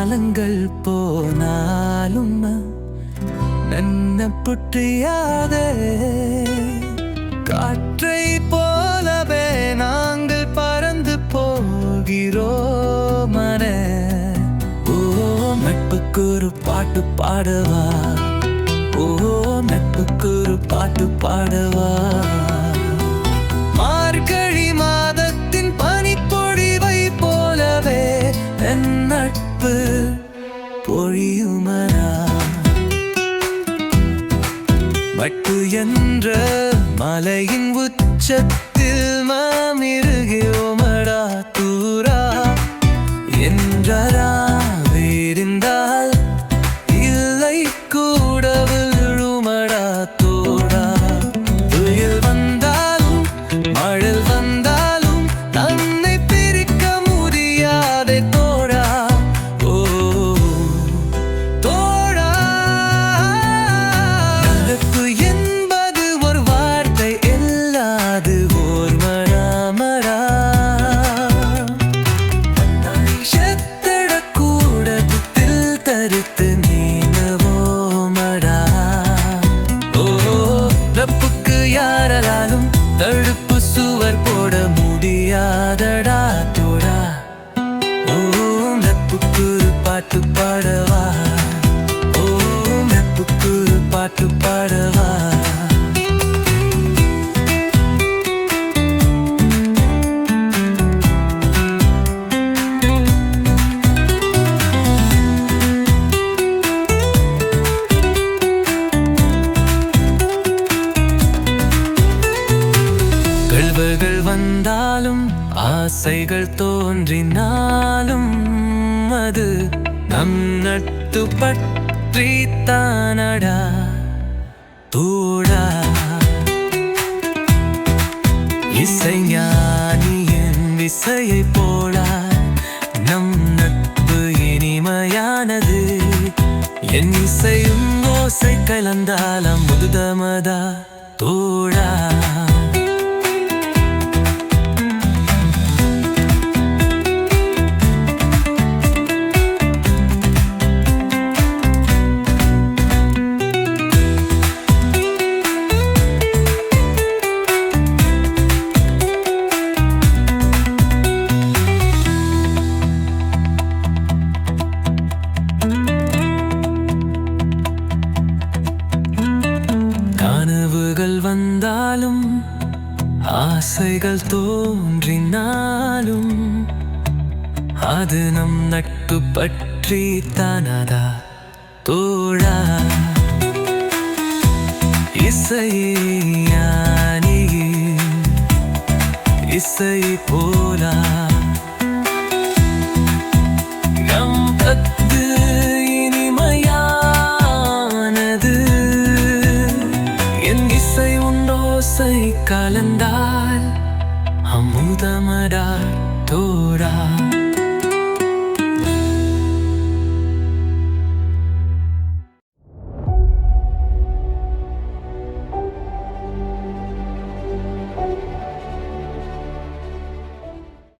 காலங்கள் போனாலும் நன்ன புற்றியாதே காற்றை போலவே நாங்கள் பறந்து போகிறோம். ஓ நட்புக்கு ஒரு பாட்டு பாடவா, ஓ நட்புக்கு ஒரு பாட்டு பாடவா. மார்கழி மாதத்தின் பனிப்பொழிவை போலவே என் நட்பு பொழியுமரா. மட்டு என்ற மலையின் உச்சத்தில் மாமிருகிறோமடா தூரா என்றா வேறிந்தால் இல்லை கூட விழுமடா தோடா. புயல் வந்தாலும் மழல் வந்தாலும் தன்னை பிரிக்க முடியாதே தோடா. ஓ தோடா. நட்பு என்பது ஒரு வார்த்தை இல்லாது ஓர் மராமரா. செத்திட கூடத்தில் தரித்து நீனவோமடா. ஓ நட்புக்கு யாராலும் தடுப்பு சுவர் போட முடியாதடா தோடா. ஓ நட்புக்கு பாட்டு பாடவா, ஓ நட்புக்கு பாட்டு பாடவா. கல்வர்கள் வந்தாலும் ஆசைகள் தோன்றினாலும் அது நம் நட்பு பற்றி தானடா தோடா. இசைஞானியின் இசையை போடா நம் நட்பு இனிமையானது. என் இசையும் ஓசை கலந்தாலும் முதுதமதா தோடா. கனவுகள் வந்தாலும் ஆசைகள் தோன்றினாலும் அது நம் நட்பு பற்றி தானடா தோழா. இசையானி இசை போலா நம் நட்பு இனிமையானது. என் இசை உன்னோசை கலந்தால் அமுதமடா தோடா.